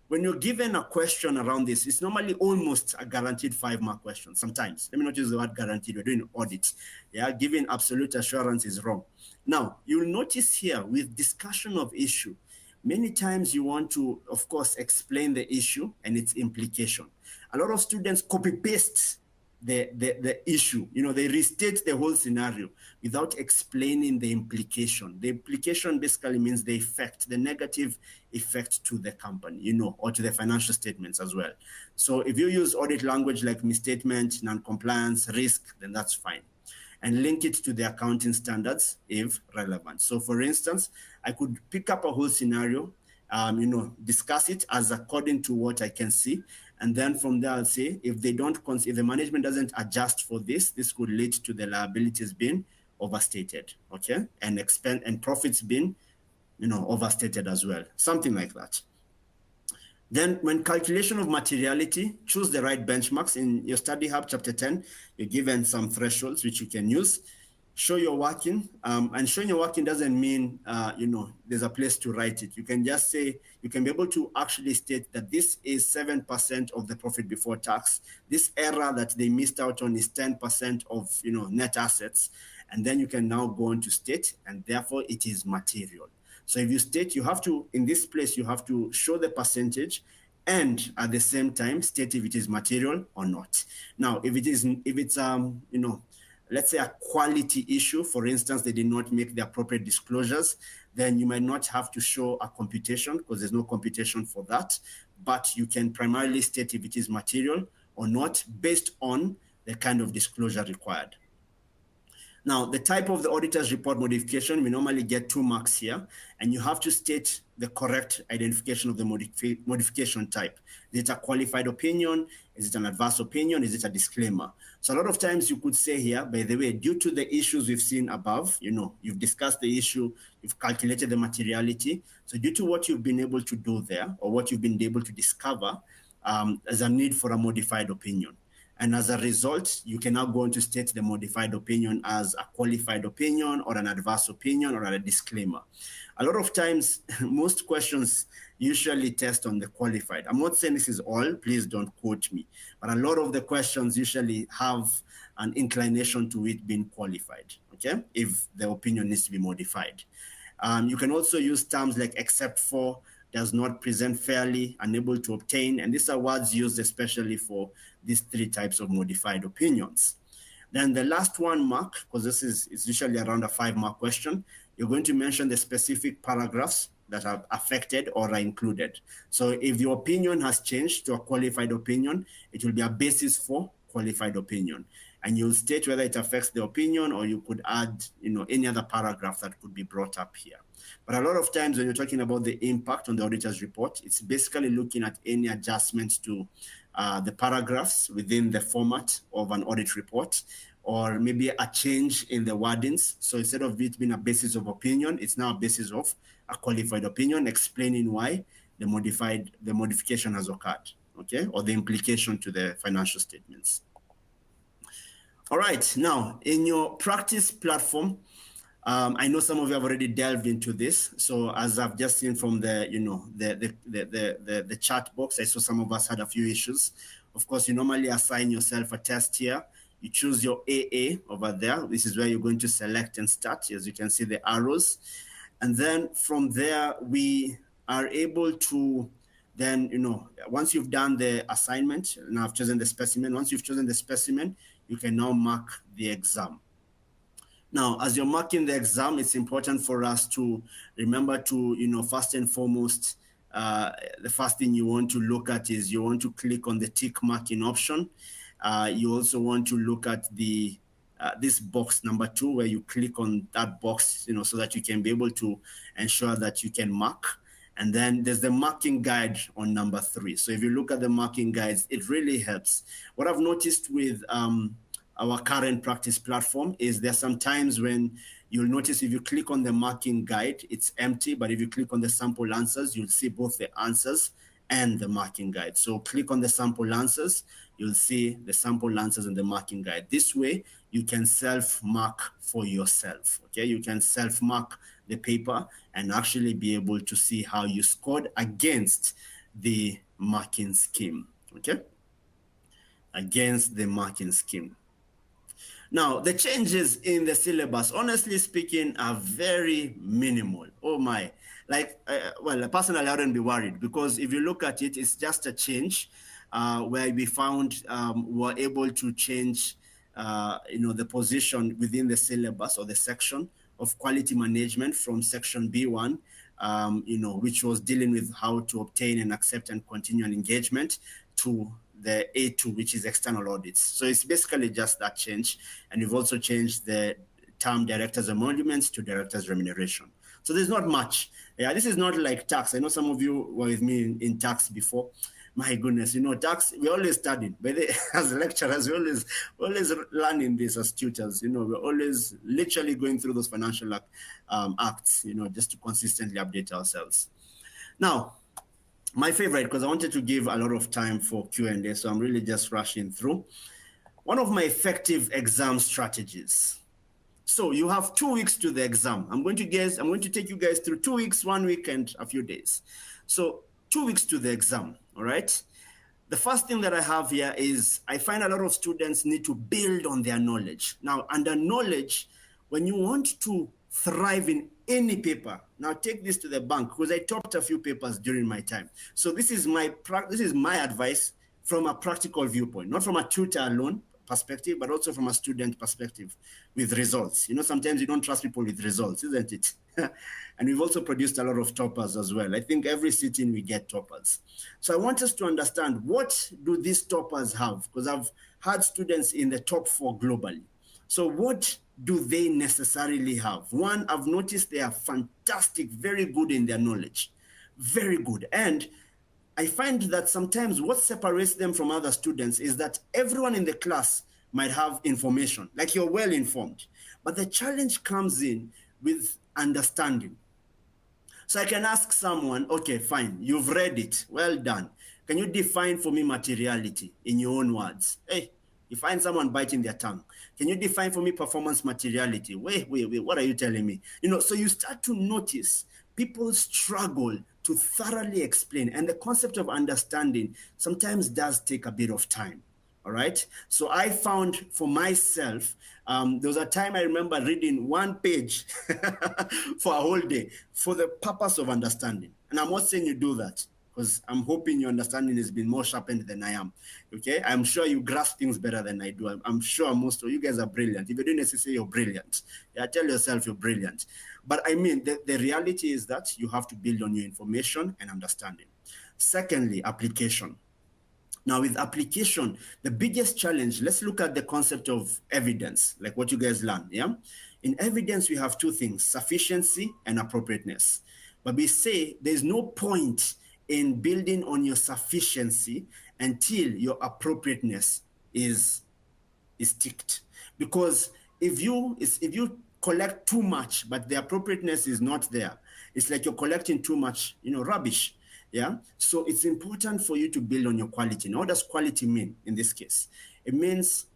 When you're given a question around this, it's normally almost a guaranteed 5-mark question. Sometimes, let me not use the word guaranteed, we're doing audit. Yeah, giving absolute assurance is wrong. Now, you'll notice here with discussion of issue, many times you want to, of course, explain the issue and its implication. A lot of students copy-paste the issue. They restate the whole scenario without explaining the implication. The implication basically means the effect, the negative effect to the company, or to the financial statements as well. So if you use audit language like misstatement, non-compliance, risk, then that's fine. And link it to the accounting standards if relevant. So for instance, I could pick up a whole scenario, discuss it as according to what I can see. And then from there, I'll say, if the management doesn't adjust for this could lead to the liabilities being overstated, okay? And profits being, overstated as well, something like that. Then when calculation of materiality, choose the right benchmarks. In your study hub, chapter 10, you're given some thresholds which you can use. Show your working, and showing your working doesn't mean, there's a place to write it. You can just say, you can be able to actually state that this is 7% of the profit before tax. This error that they missed out on is 10% of, net assets. And then you can now go on to state, and therefore it is material. So if you state, in this place, you have to show the percentage and at the same time state if it is material or not. Now, if it's let's say a quality issue, for instance, they did not make the appropriate disclosures, then you might not have to show a computation because there's no computation for that, but you can primarily state if it is material or not based on the kind of disclosure required. Now, the type of the auditor's report modification, we normally get 2 marks here, and you have to state the correct identification of the modification type. Is it a qualified opinion? Is it an adverse opinion? Is it a disclaimer? So a lot of times you could say here, by the way, due to the issues we've seen above, you've discussed the issue, you've calculated the materiality. So due to what you've been able to do there, or what you've been able to discover, there's a need for a modified opinion. And as a result, you can now go on to state the modified opinion as a qualified opinion or an adverse opinion or a disclaimer. A lot of times, most questions usually test on the qualified. I'm not saying this is all, please don't quote me, but a lot of the questions usually have an inclination to it being qualified, okay, if the opinion needs to be modified. You can also use terms like except for, does not present fairly, unable to obtain, and these are words used especially for these 3 types of modified opinions. Then the last 1 mark, because this is usually around a 5-mark question, you're going to mention the specific paragraphs that are affected or are included. So if the opinion has changed to a qualified opinion, it will be a basis for qualified opinion. And you'll state whether it affects the opinion, or you could add, any other paragraph that could be brought up here. But a lot of times when you're talking about the impact on the auditor's report, it's basically looking at any adjustments to the paragraphs within the format of an audit report, or maybe a change in the wordings. So instead of it being a basis of opinion, it's now a basis of a qualified opinion, explaining why the modification has occurred, okay, or the implication to the financial statements. All right, now in your practice platform, I know some of you have already delved into this. So as I've just seen from the chat box, I saw some of us had a few issues Of course, you normally assign yourself a test here. You choose your AA over there. This is where you're going to select and start. As you can see, the arrows. And then from there, we are able to then, once you've done the assignment, now I've chosen the specimen. Once you've chosen the specimen, you can now mark the exam. Now, as you're marking the exam, it's important for us to remember to, first and foremost, the first thing you want to look at is you want to click on the tick marking option. You also want to look at the this box number 2, where you click on that box, so that you can be able to ensure that you can mark. And then there's the marking guide on number 3. So if you look at the marking guides, it really helps. What I've noticed with our current practice platform is there some times when you'll notice if you click on the marking guide, it's empty, but if you click on the sample answers, you'll see both the answers and the marking guide. So click on the sample answers, you'll see the sample answers and the marking guide. This way, you can self-mark for yourself, okay? You can self-mark the paper and actually be able to see how you scored against the marking scheme, okay? Against the marking scheme. Now, the changes in the syllabus, honestly speaking, are very minimal. Oh my. Like, well, personally, I wouldn't be worried, because if you look at it, it's just a change where we found we're able to change, the position within the syllabus or the section of quality management from section B1, which was dealing with how to obtain and accept and continue an engagement, to the A2, which is external audits. So it's basically just that change. And we've also changed the term director's emoluments to director's remuneration. So there's not much. Yeah, this is not like tax. I know some of you were with me in tax before. My goodness, tax, we're always studying. But as lecturers, we're always learning this as tutors. We're always literally going through those financial acts, just to consistently update ourselves. Now, my favorite, because I wanted to give a lot of time for Q&A, so I'm really just rushing through. One of my effective exam strategies. So you have 2 weeks to the exam. I'm going to take you guys through 2 weeks, 1 week, and a few days. So 2 weeks to the exam, all right? The first thing that I have here is I find a lot of students need to build on their knowledge. Now, under knowledge, when you want to thrive in any paper, now take this to the bank, because I topped a few papers during my time. So this is my advice from a practical viewpoint, not from a tutor alone perspective, but also from a student perspective with results. Sometimes you don't trust people with results, isn't it? And we've also produced a lot of toppers as well. I think every sitting we get toppers. So I want us to understand, what do these toppers have? Because I've had students in the top 4 globally. So what do they necessarily have? One, I've noticed they are fantastic, very good in their knowledge, very good. And I find that sometimes what separates them from other students is that everyone in the class might have information, like you're well informed, but the challenge comes in with understanding. So I can ask someone, okay, fine, you've read it, well done. Can you define for me materiality in your own words? Hey, you find someone biting their tongue. Can you define for me performance materiality? Wait, what are you telling me? So you start to notice people struggle to thoroughly explain, and the concept of understanding sometimes does take a bit of time. All right. So I found for myself, there was a time I remember reading 1 page for a whole day for the purpose of understanding. And I'm not saying you do that, because I'm hoping your understanding has been more sharpened than I am. Okay. I'm sure you grasp things better than I do. I'm sure most of you guys are brilliant. If you don't necessarily say you're brilliant, yeah, tell yourself you're brilliant. But I mean, the reality is that you have to build on your information and understanding. Secondly, application. Now, with application, the biggest challenge, let's look at the concept of evidence, like what you guys learned, yeah? In evidence, we have 2 things, sufficiency and appropriateness. But we say there's no point in building on your sufficiency until your appropriateness is ticked. Because if you collect too much, but the appropriateness is not there, it's like you're collecting too much, rubbish. Yeah. So it's important for you to build on your quality. Now, what does quality mean in this case? It means,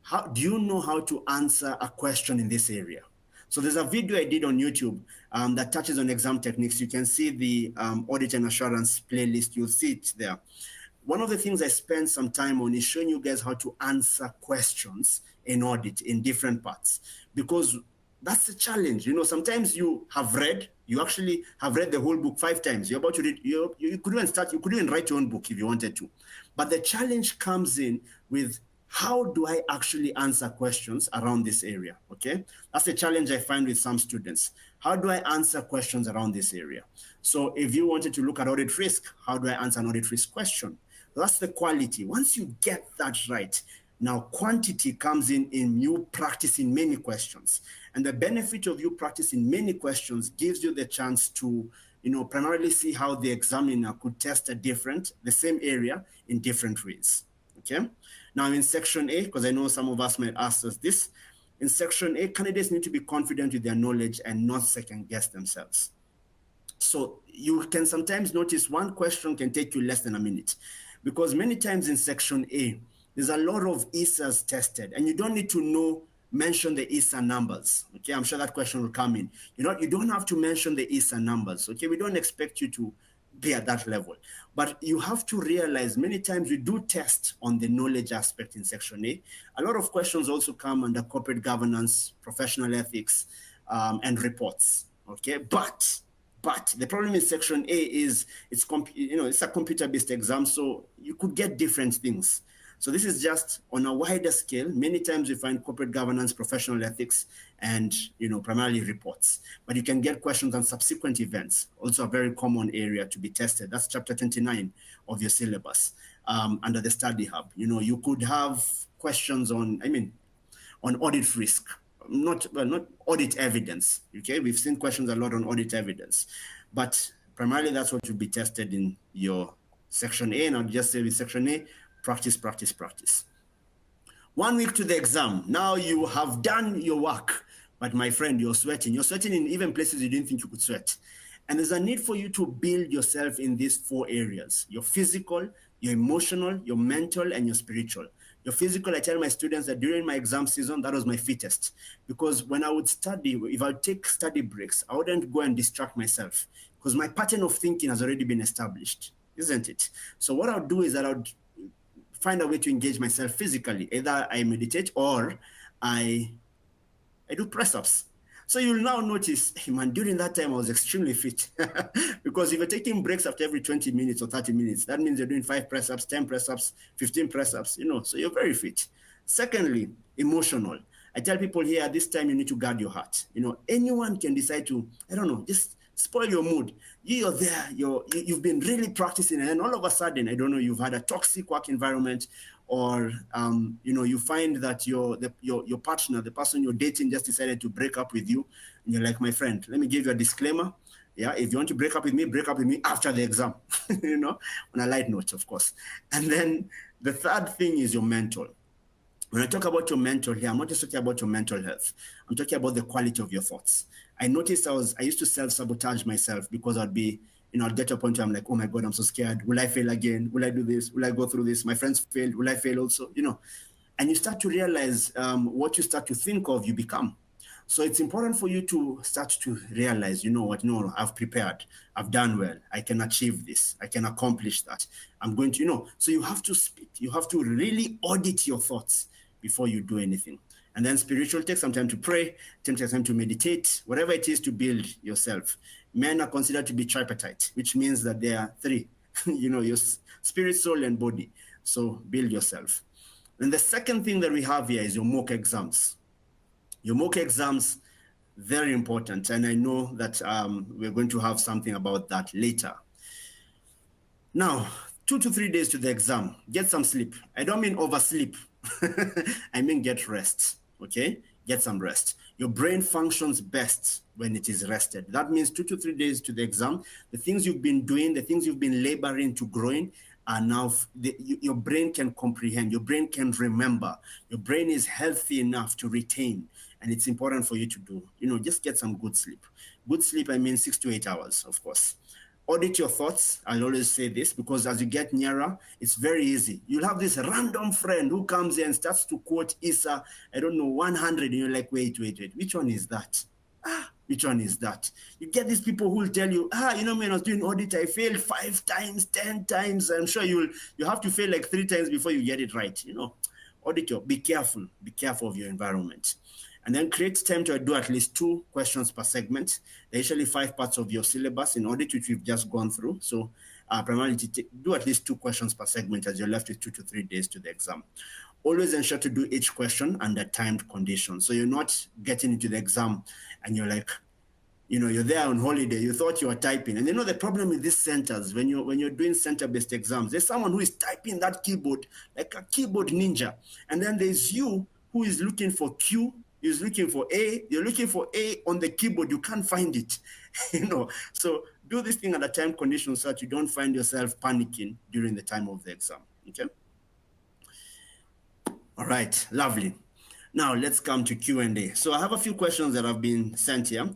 how do you know how to answer a question in this area? So there's a video I did on YouTube that touches on exam techniques. You can see the audit and assurance playlist. You'll see it there. one of the things I spend some time on is showing you guys how to answer questions in audit in different parts, because that's the challenge. Sometimes you actually have read the whole book 5 times. You're about to read, you could even write your own book if you wanted to. But the challenge comes in with, how do I actually answer questions around this area? Okay, that's the challenge I find with some students. How do I answer questions around this area? So if you wanted to look at audit risk, how do I answer an audit risk question? That's the quality. Once you get that right, now quantity comes in you practicing many questions. And the benefit of you practicing many questions gives you the chance to primarily see how the examiner could test the same area in different ways. Okay. Now in section A, because I know some of us might ask us this, in section A, candidates need to be confident with their knowledge and not second guess themselves. So you can sometimes notice one question can take you less than a minute, because many times in section A, there's a lot of ISAs tested, and you don't need to mention the ISA numbers. Okay, I'm sure that question will come in. You don't have to mention the ISA numbers. Okay, we don't expect you to be at that level, but you have to realize many times we do test on the knowledge aspect in section A. A lot of questions also come under corporate governance, professional ethics, and reports. Okay, but the problem in section A is it's a computer-based exam, so you could get different things. So this is just on a wider scale. Many times we find corporate governance, professional ethics, and primarily reports. But you can get questions on subsequent events, also a very common area to be tested. That's chapter 29 of your syllabus under the study hub. You could have questions on audit risk, not audit evidence. Okay, we've seen questions a lot on audit evidence, but primarily that's what will be tested in your section A. And I'll just say with section A, practice, practice, practice. 1 week to the exam. Now you have done your work, but my friend, you're sweating. You're sweating in even places you didn't think you could sweat. And there's a need for you to build yourself in these 4 areas: your physical, your emotional, your mental, and your spiritual. Your physical, I tell my students that during my exam season, that was my fittest. Because when I would study, if I would take study breaks, I wouldn't go and distract myself, because my pattern of thinking has already been established, isn't it? So what I would do is that I would find a way to engage myself physically. Either I meditate or I do press-ups. So you'll now notice, hey man, during that time I was extremely fit. Because if you're taking breaks after every 20 minutes or 30 minutes, that means you're doing 5 press-ups, 10 press-ups, 15 press-ups, so you're very fit. Secondly, emotional. I tell people here, at this time you need to guard your heart. Anyone can decide to, just spoil your mood. You're there, you've been really practicing, and then all of a sudden, you've had a toxic work environment, or you find that your partner, the person you're dating, just decided to break up with you, and you're like, my friend, let me give you a disclaimer. Yeah, if you want to break up with me after the exam, on a light note, of course. And then the third thing is your mental. When I talk about your mental here, I'm not just talking about your mental health. I'm talking about the quality of your thoughts. I noticed I used to self-sabotage myself, because I'd be, I'd get to a point where I'm like, oh my God, I'm so scared. Will I fail again? Will I do this? Will I go through this? My friends failed. Will I fail also? And you start to realize what you start to think of, you become. So it's important for you to start to realize, no, I've prepared. I've done well. I can achieve this. I can accomplish that. I'm going to, so you have to speak. You have to really audit your thoughts before you do anything. And then spiritual, take some time to pray, take some time to meditate, whatever it is to build yourself. Men are considered to be tripartite, which means that there are 3, your spirit, soul, and body. So build yourself. And the second thing that we have here is your mock exams. Your mock exams, very important. And I know that we're going to have something about that later. Now, 2 to 3 days to the exam, get some sleep. I don't mean oversleep. I mean get rest, okay? Get some rest. Your brain functions best when it is rested. That means 2 to 3 days to the exam. The things you've been doing, the things you've been laboring to growing are now, your brain can comprehend, your brain can remember. Your brain is healthy enough to retain, and it's important for you to do. Just get some good sleep. Good sleep, I mean 6 to 8 hours, of course. Audit your thoughts. I'll always say this, because as you get nearer, it's very easy. You'll have this random friend who comes in and starts to quote ISA, 100, and you're like, wait, which one is that? which one is that? You get these people who will tell you, when I was doing audit, I failed 5 times, 10 times. I'm sure you have to fail like 3 times before you get it right. Auditor, be careful of your environment. And then create time to do at least 2 questions per segment. There are usually 5 parts of your syllabus in audit, which we've just gone through. So primarily do at least 2 questions per segment as you're left with 2 to 3 days to the exam. Always ensure to do each question under timed conditions. So you're not getting into the exam and you're like, you're there on holiday, you thought you were typing. And the problem with these centers, when you're doing center-based exams, there's someone who is typing that keyboard like a keyboard ninja. And then there's you who is looking for Q, is looking for A, you're looking for A on the keyboard, you can't find it. So do this thing under time conditions so that you don't find yourself panicking during the time of the exam. Okay. All right, lovely. Now let's come to Q&A. So I have a few questions that have been sent here.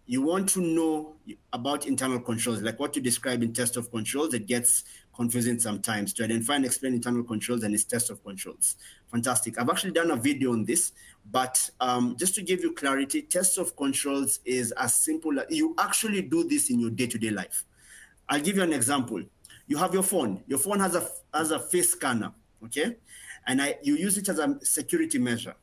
You want to know about internal controls, like what you describe in test of controls. It gets confusing sometimes to identify and explain internal controls and its test of controls. Fantastic. I've actually done a video on this, but just to give you clarity, test of controls is as simple as you actually do this in your day-to-day life. I'll give you an example. You have your phone. Your phone has a face scanner, okay? And you use it as a security measure.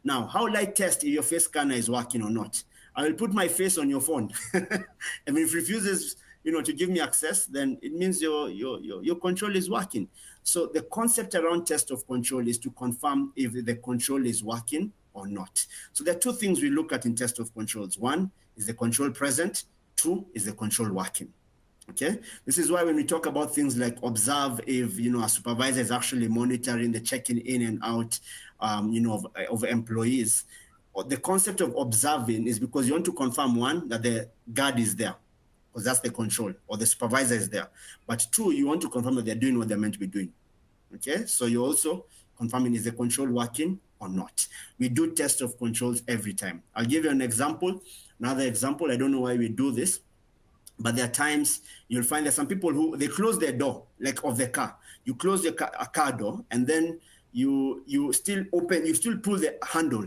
Now, how will I test if your face scanner is working or not? I will put my face on your phone. And if it refuses, to give me access, then it means your control is working. So the concept around test of control is to confirm if the control is working or not. So there are 2 things we look at in test of controls. 1 is the control present. 2 is the control working. Okay, this is why when we talk about things like observe if a supervisor is actually monitoring the checking in and out of employees, the concept of observing is because you want to confirm 1 that the guard is there, because that's the control, or the supervisor is there. But 2, you want to confirm that they're doing what they're meant to be doing. Okay, so you're also confirming is the control working or not. We do test of controls every time. I'll give you an example. Another example, I don't know why we do this, but there are times you'll find that some people who they close their door, like of the car. You close a car door, and then you still open, you still pull the handle.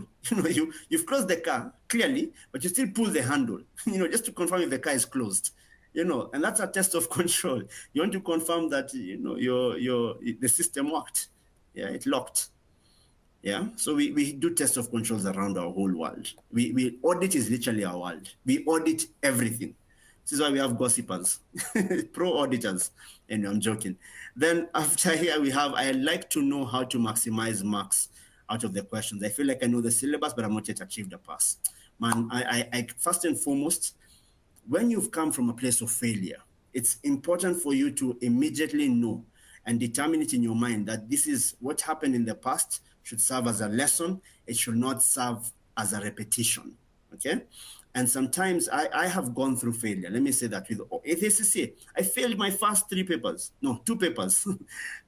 You've closed the car clearly, but you still pull the handle, just to confirm if the car is closed. And that's a test of control. You want to confirm that the system worked. Yeah, it locked. Yeah, so we do test of controls around our whole world. We audit is literally our world. We audit everything. This is why we have gossipers, pro auditors. And I'm joking. Then after here, I like to know how to maximize marks out of the questions. I feel like I know the syllabus, but I'm not yet achieved a pass. Man, I first and foremost, when you've come from a place of failure, it's important for you to immediately know and determine it in your mind that this is what happened in the past should serve as a lesson. It should not serve as a repetition, okay? And sometimes I have gone through failure. Let me say that with ACCA. I failed my first 2 papers.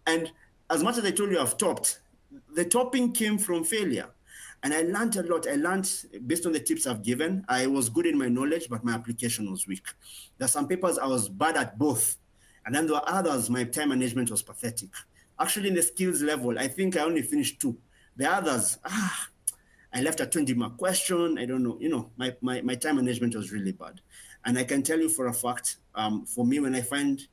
And as much as I told you I've topped, the topping came from failure. And I learned a lot. I learned based on the tips I've given. I was good in my knowledge, but my application was weak. There are some papers I was bad at both. And then there were others, my time management was pathetic. Actually, in the skills level, I think I only finished 2. The others, I left a 20-mark question. I don't know. My time management was really bad. And I can tell you for a fact, for me, when I find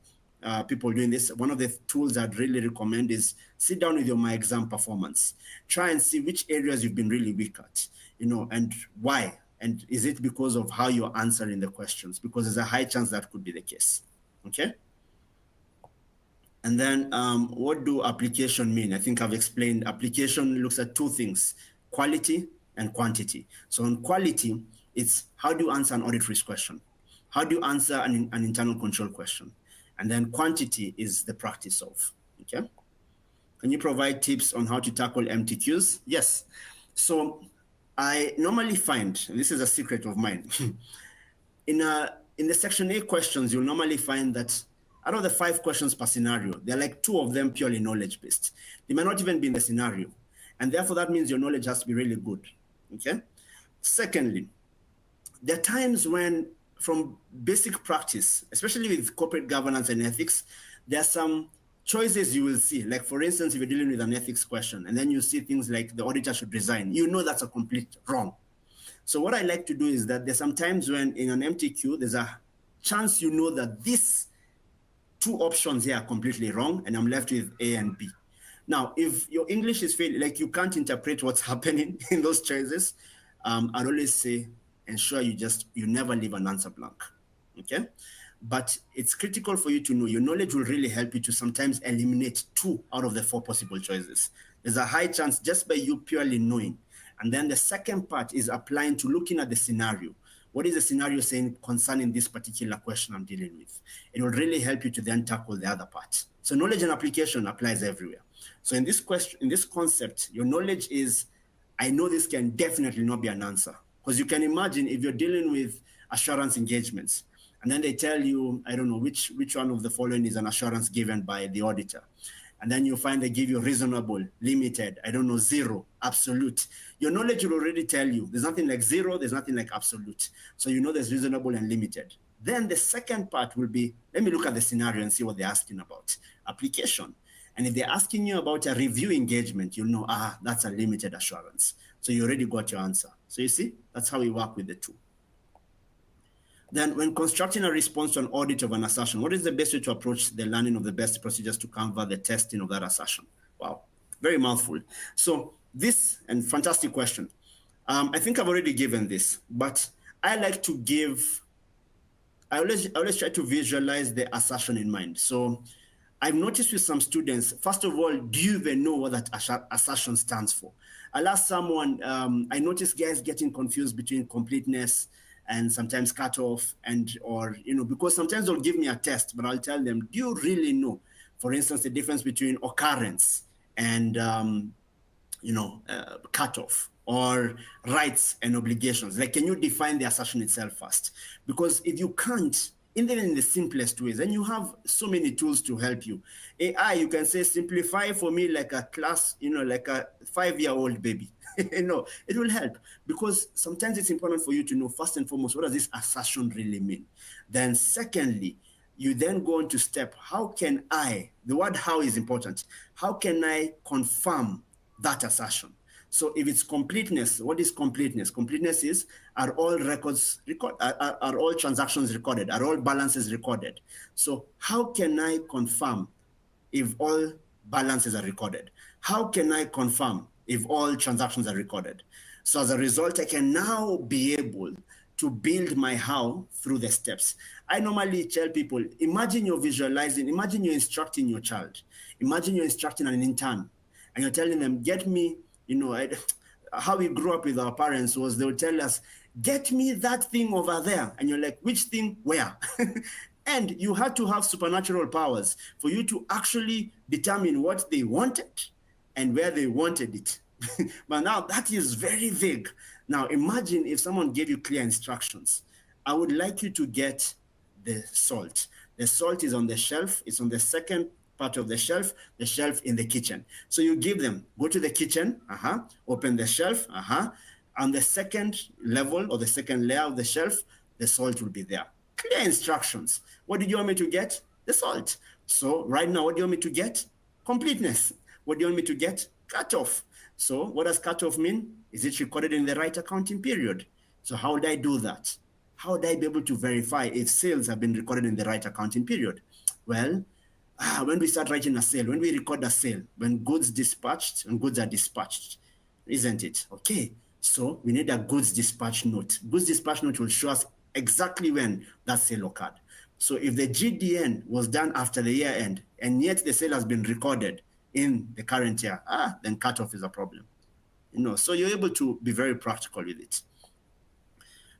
people doing this, one of the tools I'd really recommend is sit down with your My Exam performance. Try and see which areas you've been really weak at, and why. And is it because of how you're answering the questions? Because there's a high chance that could be the case, okay? And then what do application mean? I think I've explained. Application looks at 2 things, quality and quantity. So on quality, it's how do you answer an audit risk question? How do you answer an internal control question? And then quantity is the practice of, okay? Can you provide tips on how to tackle MTQs? Yes. So I normally find, and this is a secret of mine, in the section A questions, you'll normally find that out of the 5 questions per scenario, there are like 2 of them purely knowledge-based. They might not even be in the scenario. And therefore, that means your knowledge has to be really good, okay? Secondly, there are times when from basic practice, especially with corporate governance and ethics, there are some choices you will see. Like for instance, if you're dealing with an ethics question, and then you see things like the auditor should resign, that's a complete wrong. So what I like to do is that there's sometimes when in an MTQ, there's a chance you know that these two options here are completely wrong, and I'm left with A and B. Now, if your English is failing, like you can't interpret what's happening in those choices, I'd always say ensure you never leave an answer blank. Okay? But it's critical for you to know. Your knowledge will really help you to sometimes eliminate 2 out of the 4 possible choices. There's a high chance just by you purely knowing. And then the second part is applying to looking at the scenario. What is the scenario saying concerning this particular question I'm dealing with? It will really help you to then tackle the other part. So knowledge and application applies everywhere. So in this concept, your knowledge is, I know this can definitely not be an answer. Because you can imagine if you're dealing with assurance engagements, and then they tell you, I don't know, which one of the following is an assurance given by the auditor. And then you find they give you reasonable, limited, I don't know, zero, absolute. Your knowledge will already tell you there's nothing like zero, there's nothing like absolute. So you know there's reasonable and limited. Then the second part will be, let me look at the scenario and see what they're asking about. Application. And if they're asking you about a review engagement, you'll know, that's a limited assurance. So you already got your answer. So you see, that's how we work with the two. Then when constructing a response to an audit of an assertion, what is the best way to approach the learning of the best procedures to cover the testing of that assertion? Wow, very mouthful. So this, and fantastic question. I think I've already given this, but I like to give, I always try to visualize the assertion in mind. So I've noticed with some students, first of all, do you even know what that assertion stands for? I'll ask someone, I notice guys getting confused between completeness and sometimes cut off, because sometimes they'll give me a test, but I'll tell them, do you really know, for instance, the difference between occurrence and, cut off, or rights and obligations? Like, can you define the assertion itself first? Because if you can't, even in the simplest ways, and you have so many tools to help you. AI, you can say, simplify for me like a class, like a 5-year-old baby. It will help, because sometimes it's important for you to know, first and foremost, what does this assertion really mean? Then secondly, you then go on to step, how can the word how is important. How can I confirm that assertion? So if it's completeness, what is completeness? Completeness is, are all transactions recorded? Are all balances recorded? So how can I confirm if all balances are recorded? How can I confirm if all transactions are recorded? So as a result, I can now be able to build my how through the steps. I normally tell people, imagine you're visualizing, imagine you're instructing your child. Imagine you're instructing an intern and you're telling them, get me, how we grew up with our parents was they would tell us, get me that thing over there. And you're like, which thing, where? And you had to have supernatural powers for you to actually determine what they wanted and where they wanted it. But now that is very vague. Now imagine if someone gave you clear instructions. I would like you to get the salt. The salt is on the shelf. It's on the second part of the shelf in the kitchen. So you give them, go to the kitchen, open the shelf, on the second level or the second layer of the shelf, the salt will be there. Clear instructions. What did you want me to get? The salt. So right now, what do you want me to get? Completeness. What do you want me to get? Cutoff. So what does cutoff mean? Is it recorded in the right accounting period? So how would I do that? How would I be able to verify if sales have been recorded in the right accounting period? Well, when we start writing a sale, when we record a sale, when goods are dispatched, isn't it? Okay, so we need a goods dispatch note. Goods dispatch note will show us exactly when that sale occurred. So if the GDN was done after the year end, and yet the sale has been recorded in the current year, then cutoff is a problem. So you're able to be very practical with it.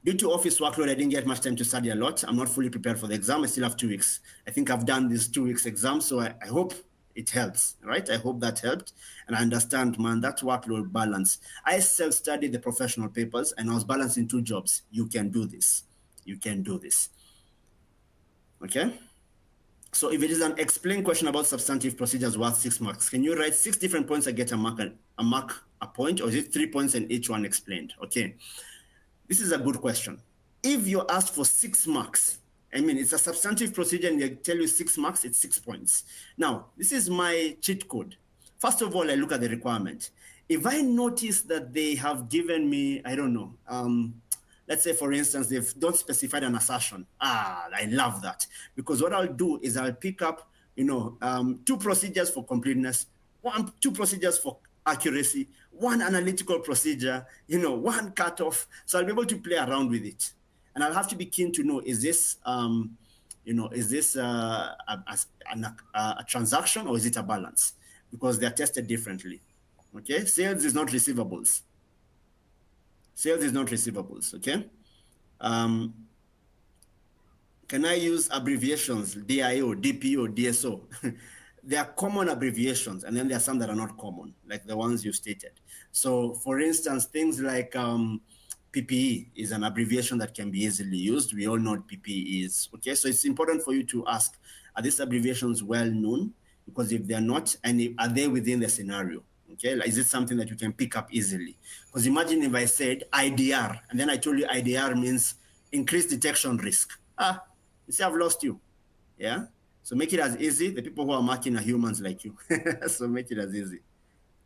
Due to office workload, I didn't get much time to study a lot. I'm not fully prepared for the exam. I still have 2 weeks. I think I've done this 2 weeks exam, so I hope it helps, right? I hope that helped. And I understand, man, that workload balance. I self-studied the professional papers and I was balancing 2 jobs. You can do this. You can do this. Okay? So if it is an explain question about substantive procedures worth 6 marks, can you write 6 different points and get a point, or is it 3 points and each one explained? Okay. This is a good question. If you're asked for 6 marks, it's a substantive procedure and they tell you 6 marks, it's 6 points. Now, this is my cheat code. First of all, I look at the requirement. if I notice that they have given me, I don't know, let's say for instance, they don't specify an assertion. I love that, because what I'll do is I'll pick up, two procedures for completeness, two procedures for accuracy, one analytical procedure, one cutoff. So I'll be able to play around with it. And I'll have to be keen to know, is this, a transaction, or is it a balance? Because they're tested differently. Okay, sales is not receivables. Sales is not receivables, okay? Can I use abbreviations, DIO, DPO, DSO? There are common abbreviations, and then there are some that are not common, like the ones you stated. So for instance, things like PPE is an abbreviation that can be easily used. We all know what PPE is, okay? So it's important for you to ask, are these abbreviations well known? Because if they're not, and are they within the scenario? Okay, like, is it something that you can pick up easily? Because imagine if I said IDR, and then I told you IDR means increased detection risk. You see, I've lost you. Yeah. So make it as easy. The people who are marking are humans like you. So make it as easy.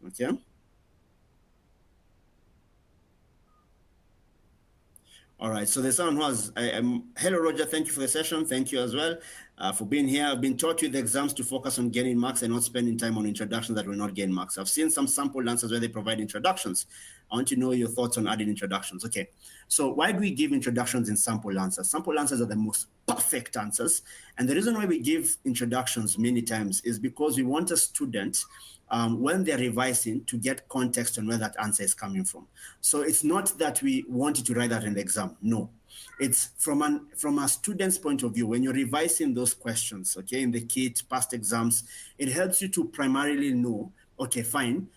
Okay. All right. So there's someone who has, hello, Roger. Thank you for the session. Thank you as well for being here. I've been taught with the exams to focus on getting marks and not spending time on introductions that will not gain marks. I've seen some sample answers where they provide introductions. I want to know your thoughts on adding introductions. Okay. So why do we give introductions in sample answers? Sample answers are the most perfect answers. And the reason why we give introductions many times is because we want a student, when they're revising, to get context on where that answer is coming from. So it's not that we want you to write that in the exam. No, it's from a student's point of view. When you're revising those questions, okay, in the kit, past exams, it helps you to primarily know, okay, fine,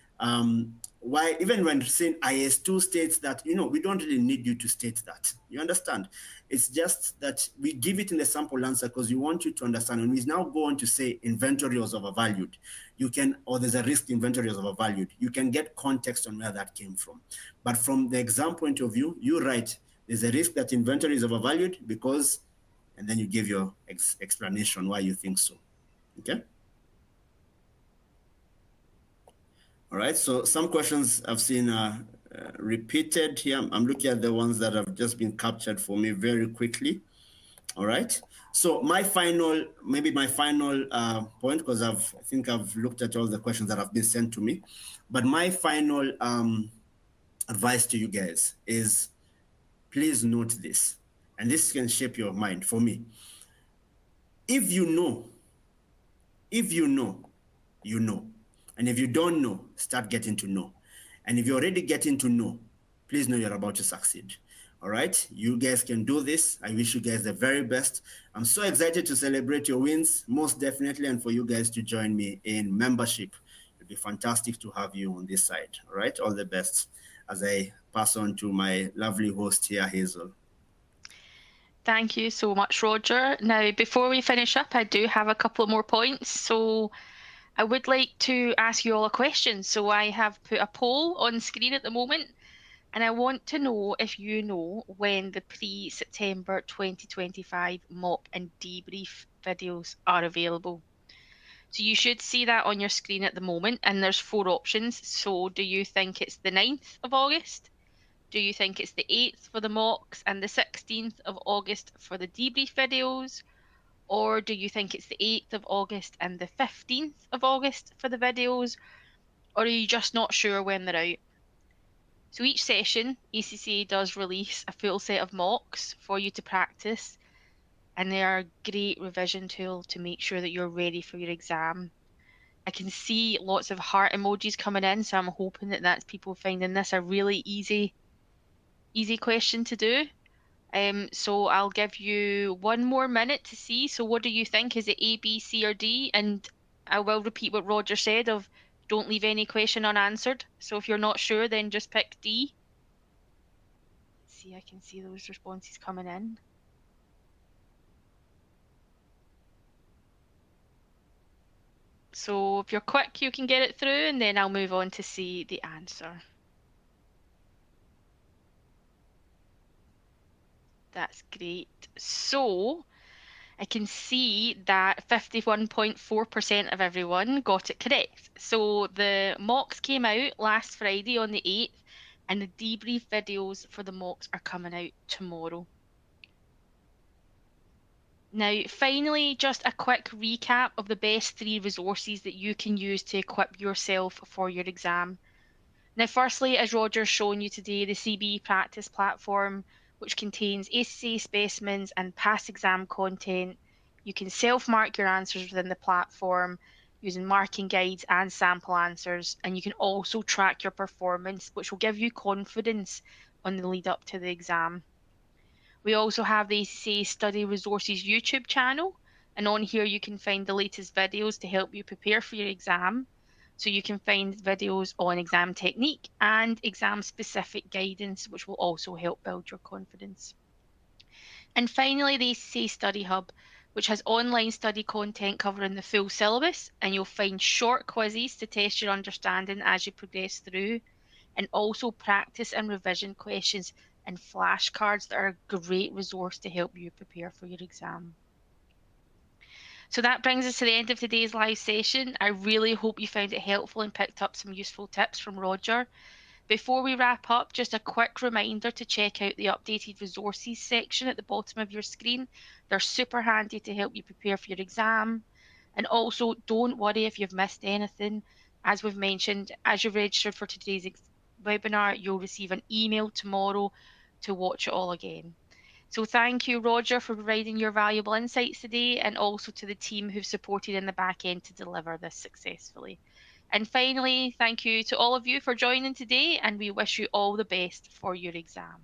why, even when saying IS2 states that, we don't really need you to state that. You understand? It's just that we give it in the sample answer because we want you to understand. When we now go on to say inventory was overvalued, you can, or there's a risk inventory was overvalued, you can get context on where that came from. But from the exam point of view, you're right. There's a risk that inventory is overvalued because, and then you give your explanation why you think so. Okay? All right, so some questions I've seen repeated here. I'm looking at the ones that have just been captured for me very quickly. All right, so my final point, because I think I've looked at all the questions that have been sent to me, but my final advice to you guys is, please note this, and this can shape your mind for me. If you know, you know. And if you don't know, start getting to know. And if you're already getting to know, please know you're about to succeed. All right, you guys can do this. I wish you guys the very best. I'm so excited to celebrate your wins, most definitely, and for you guys to join me in membership. It'd be fantastic to have you on this side. All right, all the best as I pass on to my lovely host here, Hazel. Thank you so much, Roger. Now, before we finish up, I do have a couple more points. So I would like to ask you all a question. So I have put a poll on screen at the moment, and I want to know if you know when the pre-September 2025 mock and debrief videos are available. So you should see that on your screen at the moment, and there's 4 options. So do you think it's the 9th of August? Do you think it's the 8th for the mocks and the 16th of August for the debrief videos? Or do you think it's the 8th of August and the 15th of August for the videos? Or are you just not sure when they're out? So each session, ACCA does release a full set of mocks for you to practice, and they are a great revision tool to make sure that you're ready for your exam. I can see lots of heart emojis coming in, so I'm hoping that that's people finding this a really easy question to do. So I'll give you 1 more minute to see. So what do you think? Is it A, B, C, or D? And I will repeat what Roger said of don't leave any question unanswered. So if you're not sure, then just pick D. See, I can see those responses coming in. So if you're quick, you can get it through, and then I'll move on to see the answer. That's great. So I can see that 51.4% of everyone got it correct. So the mocks came out last Friday on the 8th, and the debrief videos for the mocks are coming out tomorrow. Now, finally, just a quick recap of the best 3 resources that you can use to equip yourself for your exam. Now, firstly, as Roger's shown you today, the CB Practice platform, which contains ACCA specimens and past exam content. You can self-mark your answers within the platform using marking guides and sample answers, and you can also track your performance, which will give you confidence on the lead up to the exam. We also have the ACCA Study Resources YouTube channel, and on here you can find the latest videos to help you prepare for your exam. So you can find videos on exam technique and exam specific guidance, which will also help build your confidence. And finally, the ACCA Study Hub, which has online study content covering the full syllabus, and you'll find short quizzes to test your understanding as you progress through, and also practice and revision questions and flashcards that are a great resource to help you prepare for your exam. So that brings us to the end of today's live session. I really hope you found it helpful and picked up some useful tips from Roger. Before we wrap up, just a quick reminder to check out the updated resources section at the bottom of your screen. They're super handy to help you prepare for your exam. And also, don't worry if you've missed anything. As we've mentioned, as you've registered for today's webinar, you'll receive an email tomorrow to watch it all again. So thank you, Roger, for providing your valuable insights today, and also to the team who've supported in the back end to deliver this successfully. And finally, thank you to all of you for joining today, and we wish you all the best for your exam.